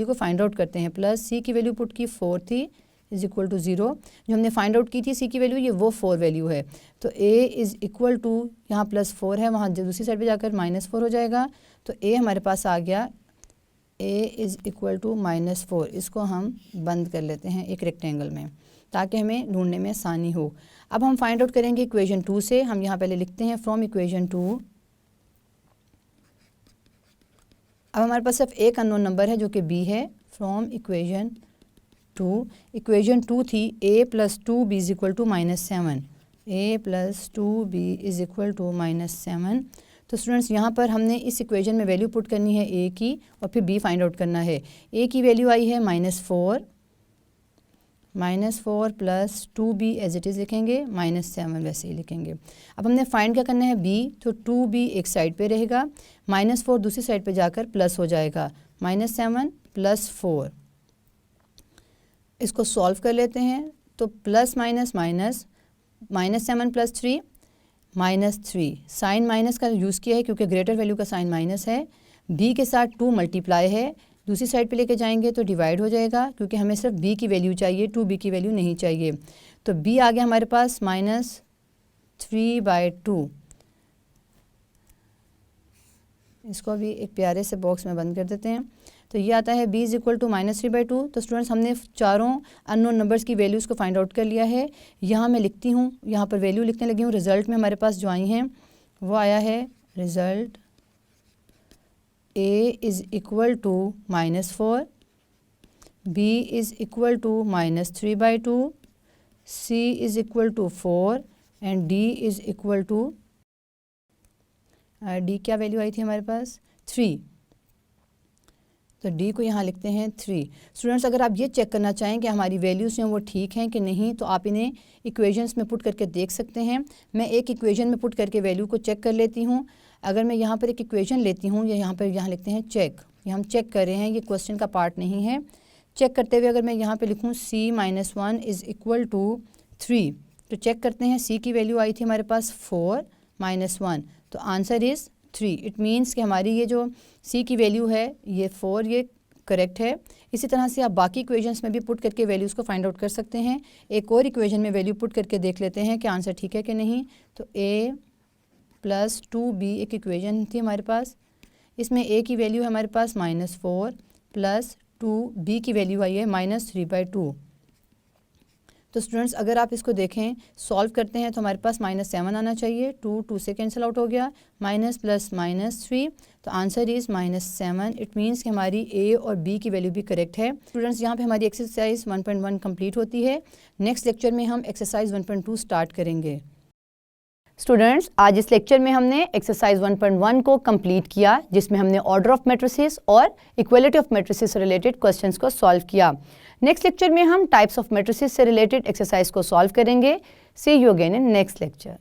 को फाइंड आउट करते हैं। प्लस c की वैल्यू पुट की 4 थी इज़ इक्वल टू 0, जो हमने फाइंड आउट की थी c की वैल्यू, ये वो 4 वैल्यू है। तो a इज़ इक्वल टू, यहाँ प्लस 4 है, वहाँ दूसरी साइड पे जाकर -4 हो जाएगा। तो a हमारे पास आ गया a इज़ इक्वल टू -4। इसको हम बंद कर लेते हैं एक रेक्टेंगल में, ताकि हमें ढूंढने में आसानी हो। अब हम फाइंड आउट करेंगे इक्वेशन 2 से। हम यहाँ पहले लिखते हैं फ्रॉम इक्वेशन 2। अब हमारे पास सिर्फ एक अननोन नंबर है जो कि b है। फ्रॉम इक्वेशन 2, इक्वेशन 2 थी a plus 2b is equal to -7, a plus 2b is equal to -7। तो स्टूडेंट्स यहाँ पर हमने इस इक्वेशन में वैल्यू पुट करनी है a की और फिर b फाइंड आउट करना है। a की वैल्यू आई है -4 plus 2b as it is लिखेंगे, -7 वैसे ही लिखेंगे। अब हमने फाइंड क्या करना है b, तो 2b एक साइड पे रहेगा, -4 दूसरी साइड पे जाकर प्लस हो जाएगा, -7 प्लस 4। इसको सॉल्व कर लेते हैं तो plus minus minus, -7 plus 3 -3, sign minus का यूज़ किया है क्योंकि ग्रेटर वैल्यू का साइन माइनस है। b के साथ 2 मल्टीप्लाई है, दूसरी साइड पे लेके जाएंगे तो डिवाइड हो जाएगा, क्योंकि हमें सिर्फ b की वैल्यू चाहिए, 2b की वैल्यू नहीं चाहिए। तो b आ गया हमारे पास -3/2। इसको भी एक प्यारे से बॉक्स में बंद कर देते हैं। तो ये आता है b इज इक्वल टू -3/2। तो स्टूडेंट्स हमने चारों अननोन नंबर्स की वैल्यूज़ को फाइंड आउट कर लिया है। यहाँ मैं लिखती हूँ, यहाँ पर वैल्यू लिखने लगी हूँ। रिजल्ट में हमारे पास जो आई हैं वो आया है result a is equal to -4, b is equal to -3/2, c is equal to 4 and d is equal to d क्या वैल्यू आई थी हमारे पास 3। तो d को यहाँ लिखते हैं 3। स्टूडेंट्स अगर आप ये चेक करना चाहें कि हमारी वैल्यूज़ हैं वो ठीक हैं कि नहीं, तो आप इन्हें इक्वेशंस में पुट करके देख सकते हैं। मैं एक इक्वेशन में पुट करके वैल्यू को चेक कर लेती हूँ। अगर मैं यहाँ पर एक इक्वेशन लेती हूँ, या यहाँ लिखते हैं चेक, ये हम चेक कर रहे हैं, ये क्वेश्चन का पार्ट नहीं है। चेक करते हुए अगर मैं यहाँ पर लिखूँ c - 1 इज़ इक्वल टू 3, तो चेक करते हैं c की वैल्यू आई थी हमारे पास 4 - 1, तो आंसर इज़ 3। इट मीन्स कि हमारी ये जो c की वैल्यू है ये 4, ये करेक्ट है। इसी तरह से आप बाकी इक्वेशंस में भी पुट करके वैल्यूज़ को फाइंड आउट कर सकते हैं। एक और इक्वेशन में वैल्यू पुट करके देख लेते हैं कि आंसर ठीक है कि नहीं। तो a + 2b एक इक्वेशन थी हमारे पास, इसमें a की वैल्यू है हमारे पास -4 + 2b की वैल्यू आई है -3/2। तो स्टूडेंट्स अगर आप इसको देखें, सॉल्व करते हैं तो हमारे पास -7 आना चाहिए। 2 से कैंसिल आउट हो गया, माइनस प्लस -3, तो आंसर इज़ -7। इट मीन्स कि हमारी a और b की वैल्यू भी करेक्ट है। स्टूडेंट्स यहाँ पे हमारी एक्सरसाइज 1.1 कंप्लीट होती है। नेक्स्ट लेक्चर में हम एक्सरसाइज 1.2 स्टार्ट करेंगे। स्टूडेंट्स आज इस लेक्चर में हमने एक्सरसाइज 1.1 को कंप्लीट किया, जिसमें हमने ऑर्डर ऑफ मैट्रिसेस और इक्वलिटी ऑफ मैट्रिसेस से रिलेटेड क्वेश्चंस को सॉल्व किया। नेक्स्ट लेक्चर में हम टाइप्स ऑफ मैट्रिसेस से रिलेटेड एक्सरसाइज को सॉल्व करेंगे। See you again in next lecture.